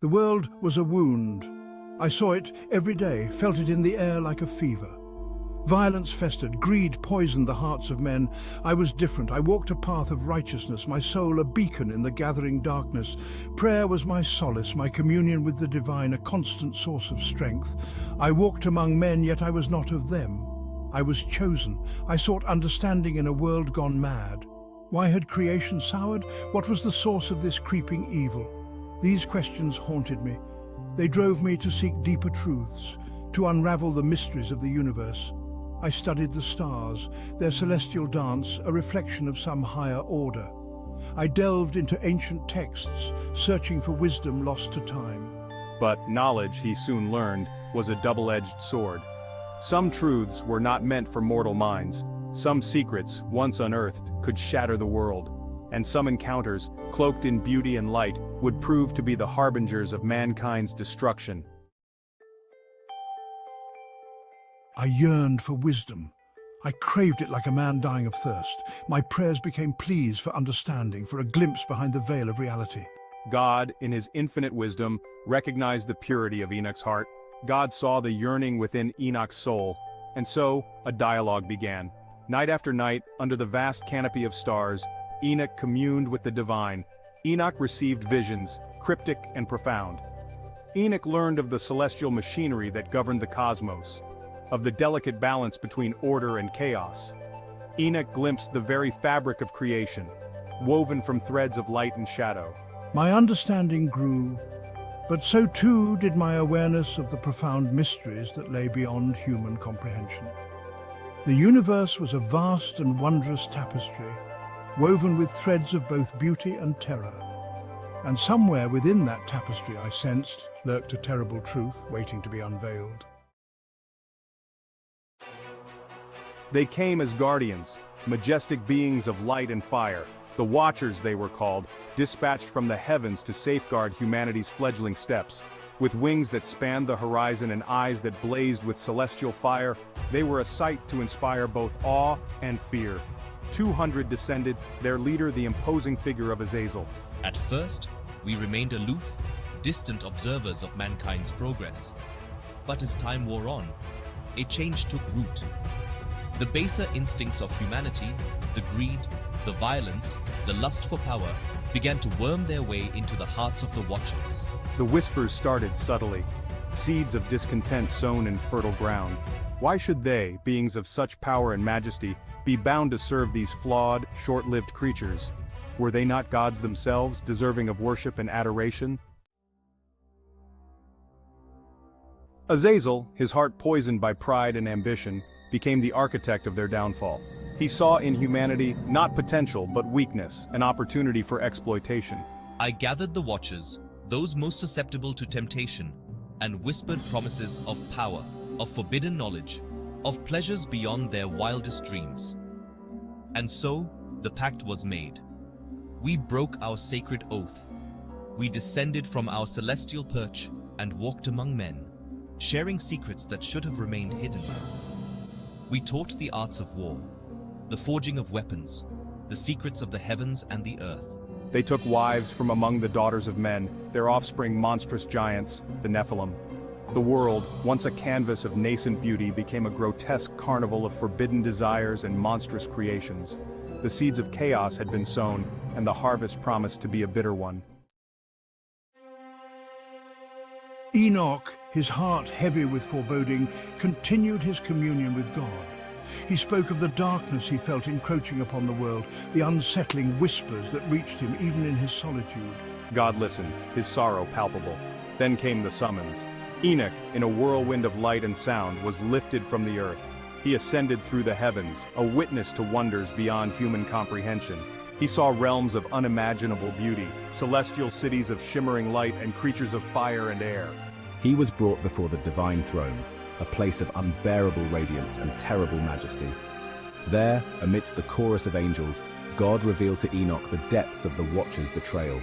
The world was a wound. I saw it every day, felt it in the air like a fever. Violence festered, greed poisoned the hearts of men. I was different. I walked a path of righteousness, my soul a beacon in the gathering darkness. Prayer was my solace, my communion with the divine, a constant source of strength. I walked among men, yet I was not of them. I was chosen. I sought understanding in a world gone mad. Why had creation soured? What was the source of this creeping evil? These questions haunted me. They drove me to seek deeper truths, to unravel the mysteries of the universe. I studied the stars, their celestial dance, a reflection of some higher order. I delved into ancient texts, searching for wisdom lost to time. But knowledge, he soon learned, was a double-edged sword. Some truths were not meant for mortal minds. Some secrets, once unearthed, could shatter the world. And some encounters, cloaked in beauty and light, would prove to be the harbingers of mankind's destruction. I yearned for wisdom. I craved it like a man dying of thirst. My prayers became pleas for understanding, for a glimpse behind the veil of reality. God, in his infinite wisdom, recognized the purity of Enoch's heart. God saw the yearning within Enoch's soul. And so, a dialogue began. Night after night, under the vast canopy of stars, Enoch communed with the divine. Enoch received visions, cryptic and profound. Enoch learned of the celestial machinery that governed the cosmos, of the delicate balance between order and chaos. Enoch glimpsed the very fabric of creation, woven from threads of light and shadow. My understanding grew, but so too did my awareness of the profound mysteries that lay beyond human comprehension. The universe was a vast and wondrous tapestry, woven with threads of both beauty and terror. And somewhere within that tapestry, I sensed, lurked a terrible truth waiting to be unveiled. They came as guardians, majestic beings of light and fire. The Watchers, they were called, dispatched from the heavens to safeguard humanity's fledgling steps. With wings that spanned the horizon and eyes that blazed with celestial fire, they were a sight to inspire both awe and fear. 200 descended, their leader the imposing figure of Azazel. At first, we remained aloof, distant observers of mankind's progress. But as time wore on, a change took root. The baser instincts of humanity, the greed, the violence, the lust for power, began to worm their way into the hearts of the Watchers. The whispers started subtly, seeds of discontent sown in fertile ground. Why should they, beings of such power and majesty, be bound to serve these flawed, short-lived creatures? Were they not gods themselves, deserving of worship and adoration? Azazel, his heart poisoned by pride and ambition, became the architect of their downfall. He saw in humanity not potential but weakness, an opportunity for exploitation. I gathered the Watchers, those most susceptible to temptation, and whispered promises of power, of forbidden knowledge, of pleasures beyond their wildest dreams. And so, the pact was made. We broke our sacred oath. We descended from our celestial perch and walked among men, sharing secrets that should have remained hidden. We taught the arts of war, the forging of weapons, the secrets of the heavens and the earth. They took wives from among the daughters of men, their offspring monstrous giants, the Nephilim. The world, once a canvas of nascent beauty, became a grotesque carnival of forbidden desires and monstrous creations. The seeds of chaos had been sown, and the harvest promised to be a bitter one. Enoch, his heart heavy with foreboding, continued his communion with God. He spoke of the darkness he felt encroaching upon the world, the unsettling whispers that reached him even in his solitude. God listened, his sorrow palpable. Then came the summons. Enoch, in a whirlwind of light and sound, was lifted from the earth. He ascended through the heavens, a witness to wonders beyond human comprehension. He saw realms of unimaginable beauty, celestial cities of shimmering light and creatures of fire and air. He was brought before the divine throne, a place of unbearable radiance and terrible majesty. There, amidst the chorus of angels, God revealed to Enoch the depths of the Watcher's betrayal.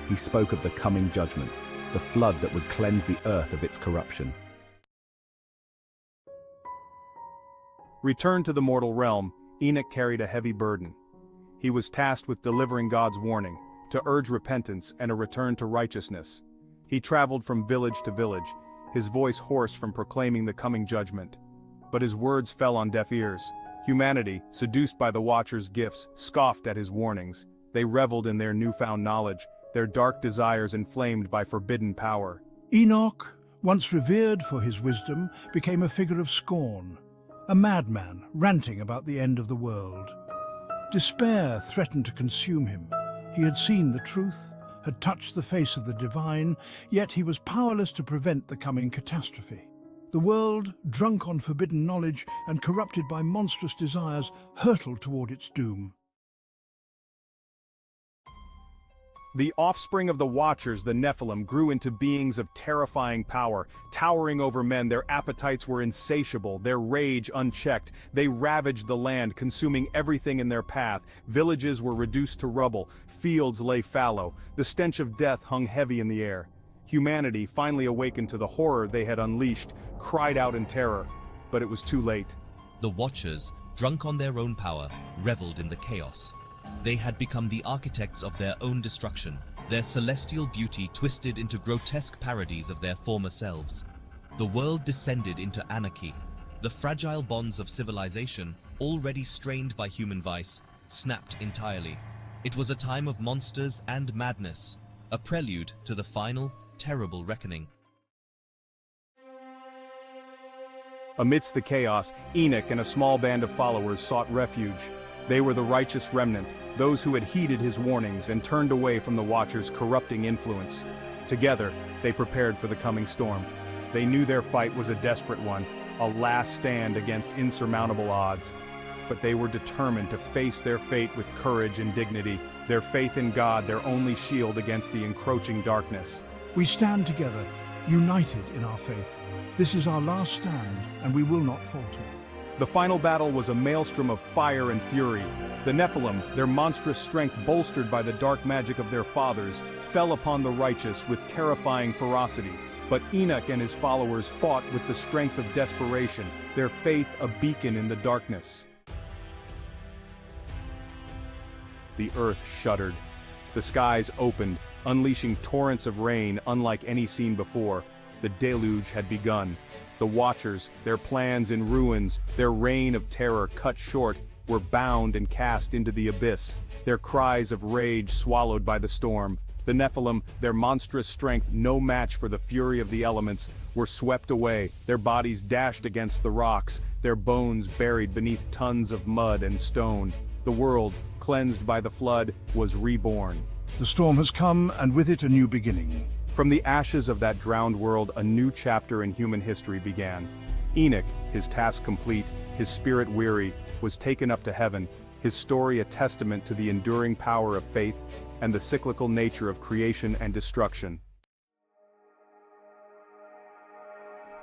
He spoke of the coming judgment, the flood that would cleanse the earth of its corruption. Returned to the mortal realm, Enoch carried a heavy burden. He was tasked with delivering God's warning, to urge repentance and a return to righteousness. He traveled from village to village, his voice hoarse from proclaiming the coming judgment. But his words fell on deaf ears. Humanity, seduced by the Watcher's gifts, scoffed at his warnings. They reveled in their newfound knowledge, their dark desires inflamed by forbidden power. Enoch, once revered for his wisdom, became a figure of scorn, a madman ranting about the end of the world. Despair threatened to consume him. He had seen the truth, had touched the face of the divine, yet he was powerless to prevent the coming catastrophe. The world, drunk on forbidden knowledge and corrupted by monstrous desires, hurtled toward its doom. The offspring of the Watchers, the Nephilim, grew into beings of terrifying power. Towering over men, their appetites were insatiable, their rage unchecked. They ravaged the land, consuming everything in their path. Villages were reduced to rubble, fields lay fallow. The stench of death hung heavy in the air. Humanity, finally awakened to the horror they had unleashed, cried out in terror. But it was too late. The Watchers, drunk on their own power, reveled in the chaos. They had become the architects of their own destruction, their celestial beauty twisted into grotesque parodies of their former selves. The world descended into anarchy. The fragile bonds of civilization, already strained by human vice, snapped entirely. It was a time of monsters and madness, a prelude to the final, terrible reckoning. Amidst the chaos, Enoch and a small band of followers sought refuge. They were the righteous remnant, those who had heeded his warnings and turned away from the Watcher's corrupting influence. Together, they prepared for the coming storm. They knew their fight was a desperate one, a last stand against insurmountable odds. But they were determined to face their fate with courage and dignity, their faith in God their only shield against the encroaching darkness. We stand together, united in our faith. This is our last stand, and we will not falter. The final battle was a maelstrom of fire and fury. The Nephilim, their monstrous strength bolstered by the dark magic of their fathers, fell upon the righteous with terrifying ferocity. But Enoch and his followers fought with the strength of desperation, their faith a beacon in the darkness. The earth shuddered. The skies opened, unleashing torrents of rain unlike any seen before. The deluge had begun. The Watchers, their plans in ruins, their reign of terror cut short, were bound and cast into the abyss, their cries of rage swallowed by the storm. The Nephilim, their monstrous strength no match for the fury of the elements, were swept away, their bodies dashed against the rocks, their bones buried beneath tons of mud and stone. The world, cleansed by the flood, was reborn. The storm has come, and with it a new beginning. From the ashes of that drowned world, a new chapter in human history began. Enoch, his task complete, his spirit weary, was taken up to heaven, his story a testament to the enduring power of faith and the cyclical nature of creation and destruction.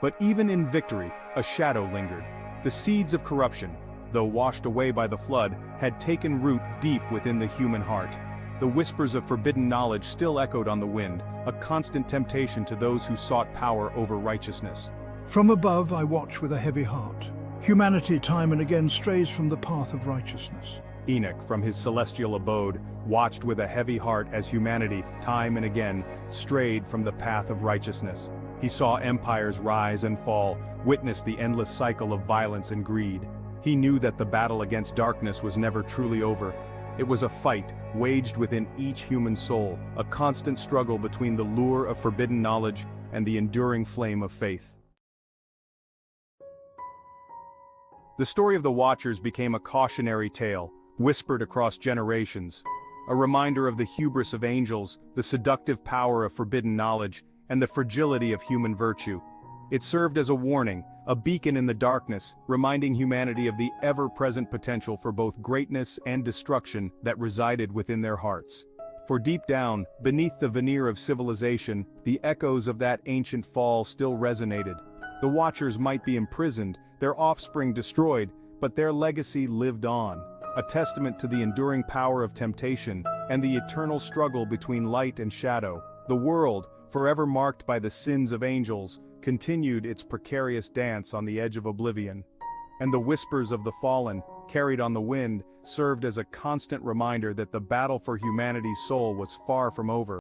But even in victory, a shadow lingered. The seeds of corruption, though washed away by the flood, had taken root deep within the human heart. The whispers of forbidden knowledge still echoed on the wind, a constant temptation to those who sought power over righteousness. From above I watch with a heavy heart. Humanity time and again strays from the path of righteousness. Enoch, from his celestial abode, watched with a heavy heart as humanity, time and again, strayed from the path of righteousness. He saw empires rise and fall, witnessed the endless cycle of violence and greed. He knew that the battle against darkness was never truly over. It was a fight waged within each human soul, a constant struggle between the lure of forbidden knowledge and the enduring flame of faith. The story of the Watchers became a cautionary tale, whispered across generations, a reminder of the hubris of angels, the seductive power of forbidden knowledge, and the fragility of human virtue. It served as a warning, a beacon in the darkness, reminding humanity of the ever-present potential for both greatness and destruction that resided within their hearts. For deep down, beneath the veneer of civilization, the echoes of that ancient fall still resonated. The Watchers might be imprisoned, their offspring destroyed, but their legacy lived on, a testament to the enduring power of temptation and the eternal struggle between light and shadow. The world, forever marked by the sins of angels, continued its precarious dance on the edge of oblivion. And the whispers of the fallen, carried on the wind, served as a constant reminder that the battle for humanity's soul was far from over.